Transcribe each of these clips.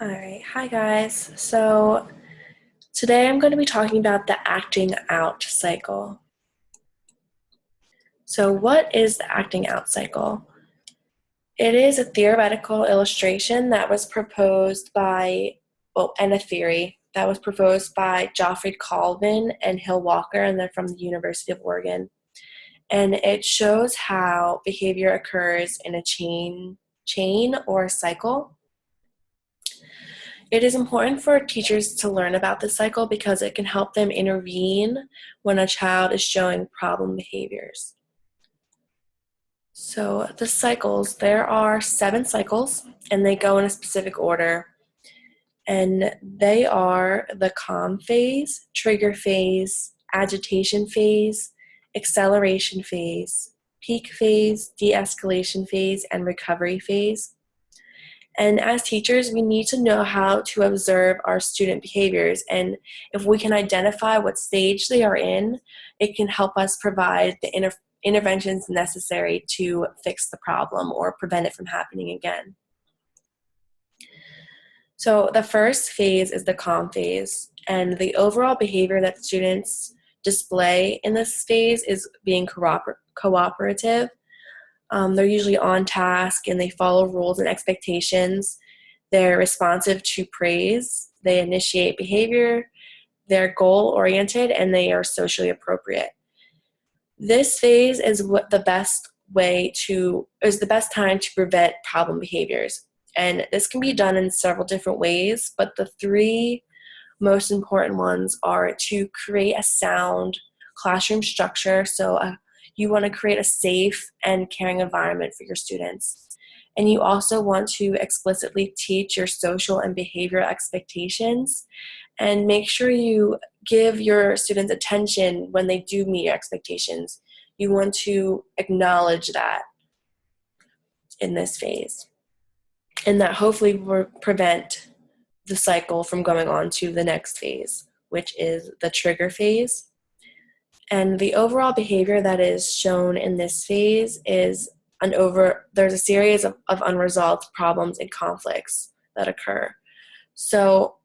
All right, hi guys. So today I'm going to be talking about the acting out cycle. So, what is the acting out cycle? It is a theoretical illustration that was proposed and a theory that was proposed by Geoffrey Colvin and Hill Walker, and they're from the University of Oregon. And it shows how behavior occurs in a chain or cycle. It is important for teachers to learn about this cycle because it can help them intervene when a child is showing problem behaviors. So the cycles, there are 7 cycles, and they go in a specific order. And they are the calm phase, trigger phase, agitation phase, acceleration phase, peak phase, de-escalation phase, and recovery phase. And as teachers, we need to know how to observe our student behaviors. And if we can identify what stage they are in, it can help us provide the interventions necessary to fix the problem or prevent it from happening again. So the first phase is the calm phase. And the overall behavior that students display in this phase is being cooperative. They're usually on task and they follow rules and expectations. They're responsive to praise. They initiate behavior. They're goal-oriented and they are socially appropriate. This phase is the best time to prevent problem behaviors. And this can be done in several different ways, but the 3 most important ones are to create a sound classroom structure. So you want to create a safe and caring environment for your students. And you also want to explicitly teach your social and behavioral expectations and make sure you give your students attention when they do meet your expectations. You want to acknowledge that in this phase. And that hopefully will prevent the cycle from going on to the next phase, which is the trigger phase. And the overall behavior that is shown in this phase is there's a series of unresolved problems and conflicts that occur. So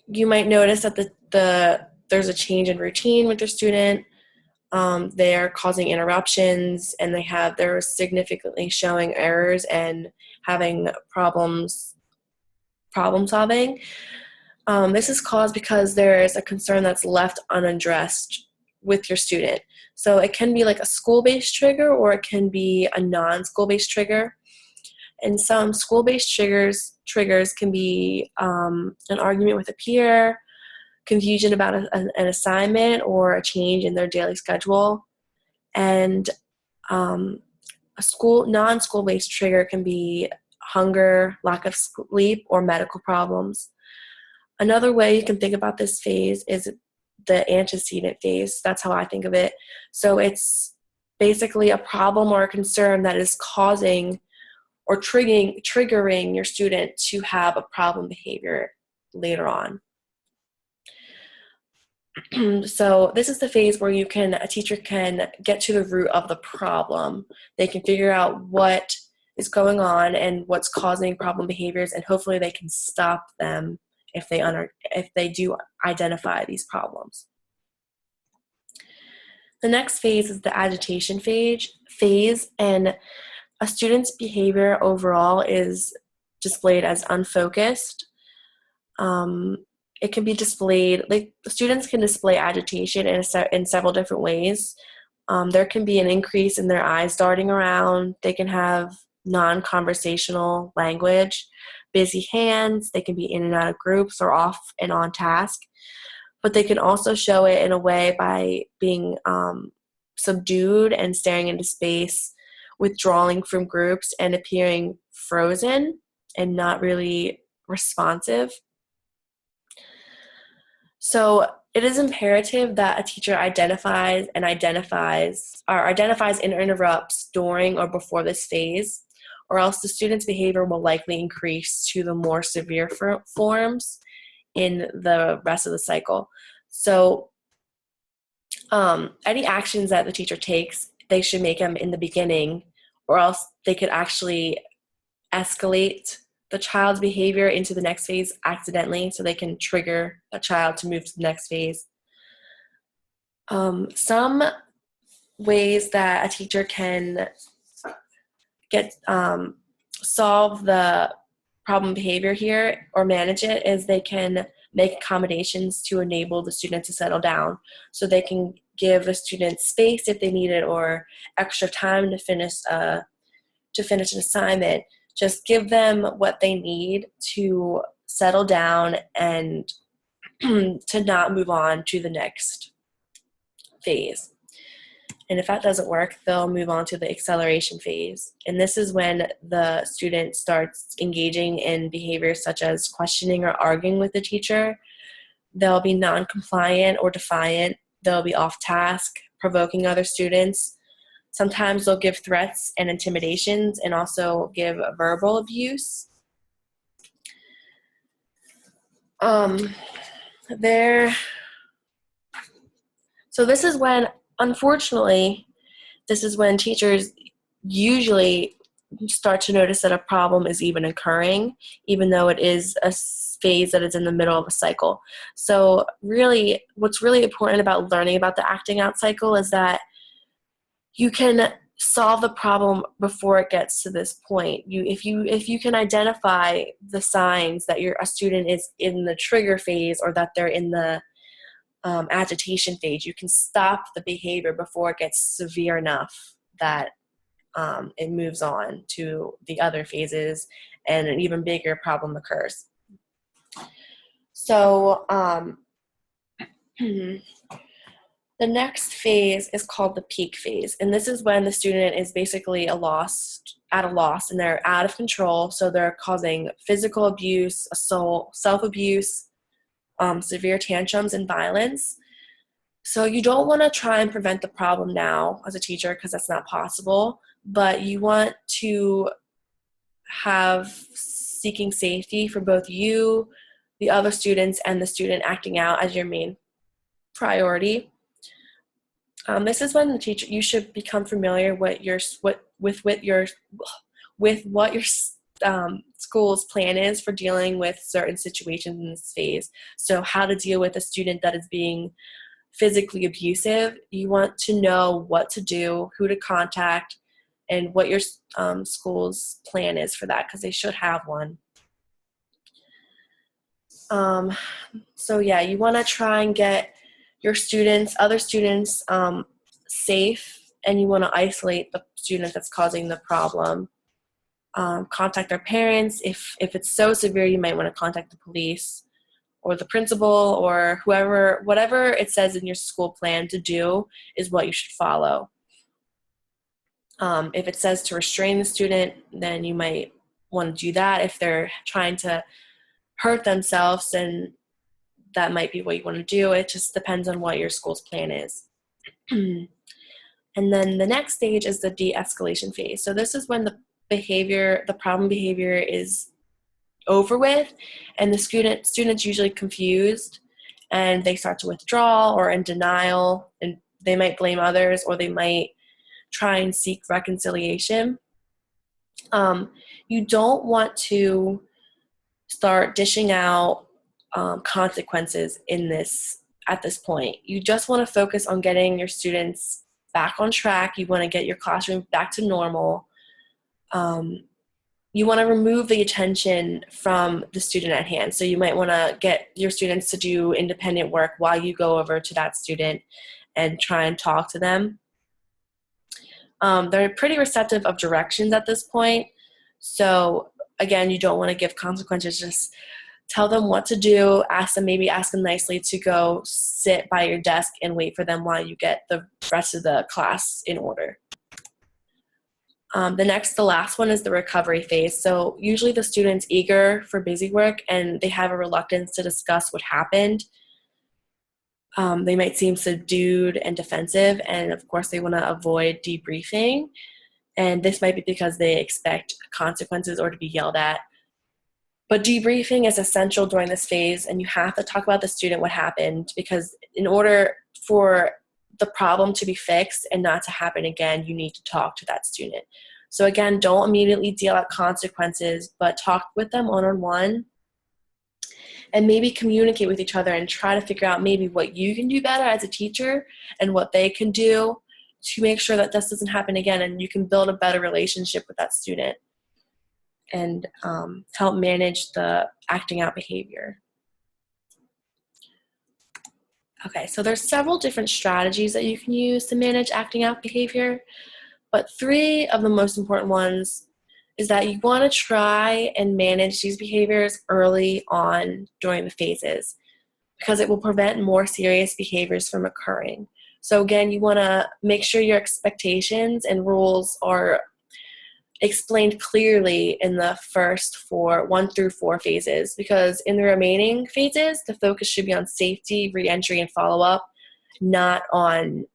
you might notice that there's a change in routine with your student. They're causing interruptions, and they're significantly showing errors and having problem solving. This is caused because there is a concern that's left unaddressed with your student. So it can be like a school-based trigger, or it can be a non-school-based trigger. And some school-based triggers can be an argument with a peer, confusion about an assignment, or a change in their daily schedule. And a non-school-based trigger can be hunger, lack of sleep, or medical problems. Another way you can think about this phase is the antecedent phase. That's how I think of it. So it's basically a problem or a concern that is causing or triggering your student to have a problem behavior later on. So this is the phase where a teacher can get to the root of the problem. They can figure out what is going on and what's causing problem behaviors, and hopefully they can stop them if they do identify these problems. The next phase is the agitation phase, and a student's behavior overall is displayed as unfocused. It can be displayed, students can display agitation in several different ways. There can be an increase in their eyes darting around. They can have non-conversational language, busy hands. They can be in and out of groups or off and on task. But they can also show it in a way by being subdued and staring into space, withdrawing from groups, and appearing frozen and not really responsive. So it is imperative that a teacher identifies and interrupts during or before this phase, or else the student's behavior will likely increase to the more severe forms in the rest of the cycle. So any actions that the teacher takes, they should make them in the beginning, or else they could actually escalate the child's behavior into the next phase accidentally, so they can trigger a child to move to the next phase. Some ways that a teacher can solve the problem behavior here or manage it is they can make accommodations to enable the student to settle down. So they can give the student space if they need it, or extra time to finish an assignment. Just give them what they need to settle down and to not move on to the next phase. And if that doesn't work, they'll move on to the acceleration phase. And this is when the student starts engaging in behaviors such as questioning or arguing with the teacher. They'll be non-compliant or defiant. They'll be off task, provoking other students. Sometimes they'll give threats and intimidations and also give verbal abuse. So this is when, unfortunately, teachers usually start to notice that a problem is even occurring, even though it is a phase that is in the middle of a cycle. So really, what's really important about learning about the acting out cycle is that you can solve the problem before it gets to this point. If you can identify the signs that a student is in the trigger phase or that they're in the agitation phase, you can stop the behavior before it gets severe enough that it moves on to the other phases and an even bigger problem occurs. So the next phase is called the peak phase, and this is when the student is basically at a loss and they're out of control. So they're causing physical abuse, assault, self-abuse, severe tantrums, and violence. So you don't want to try and prevent the problem now as a teacher, because that's not possible, but you want to have seeking safety for both you, the other students, and the student acting out as your main priority. This is when the teacher, you should become familiar with what your school's plan is for dealing with certain situations in this phase. So how to deal with a student that is being physically abusive. You want to know what to do, who to contact, and what your school's plan is for that, because they should have one. So yeah, you want to try and get your other students safe, and you want to isolate the student that's causing the problem. Contact their parents. If it's so severe, you might want to contact the police or the principal or whatever it says in your school plan to do is what you should follow. If it says to restrain the student, then you might want to do that. If they're trying to hurt themselves, then that might be what you want to do. It just depends on what your school's plan is. And then the next stage is the de-escalation phase. So this is when the problem behavior is over with, and the student's usually confused, and they start to withdraw or in denial, and they might blame others, or they might try and seek reconciliation. You don't want to start dishing out consequences at this point. You just want to focus on getting your students back on track. You want to get your classroom back to normal. You want to remove the attention from the student at hand. So you might want to get your students to do independent work while you go over to that student and try and talk to them. They're pretty receptive of directions at this point. So again, you don't want to give consequences. Just tell them what to do. Ask them nicely to go sit by your desk and wait for them while you get the rest of the class in order. The last one is the recovery phase. So usually the student's eager for busy work and they have a reluctance to discuss what happened. They might seem subdued and defensive, and of course they want to avoid debriefing. And this might be because they expect consequences or to be yelled at. But debriefing is essential during this phase, and you have to talk about the student, what happened, because in order for the problem to be fixed and not to happen again, you need to talk to that student. So again, don't immediately deal out consequences, but talk with them one-on-one and maybe communicate with each other and try to figure out maybe what you can do better as a teacher and what they can do to make sure that this doesn't happen again, and you can build a better relationship with that student and help manage the acting out behavior. Okay, so there's several different strategies that you can use to manage acting out behavior, but 3 of the most important ones is that you want to try and manage these behaviors early on during the phases because it will prevent more serious behaviors from occurring. So again, you want to make sure your expectations and rules are explained clearly in the first 1 through 4 phases, because in the remaining phases, the focus should be on safety, reentry, and follow-up, not on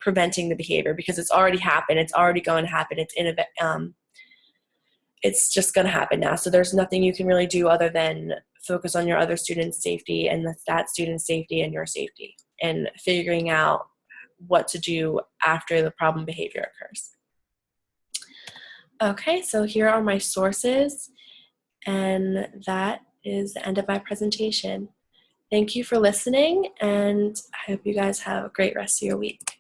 preventing the behavior, because it's already happened. It's already going to happen. It's just going to happen now. So there's nothing you can really do other than focus on your other students' safety and that student's safety and your safety, and figuring out what to do after the problem behavior occurs. Okay, so here are my sources, and that is the end of my presentation. Thank you for listening, and I hope you guys have a great rest of your week.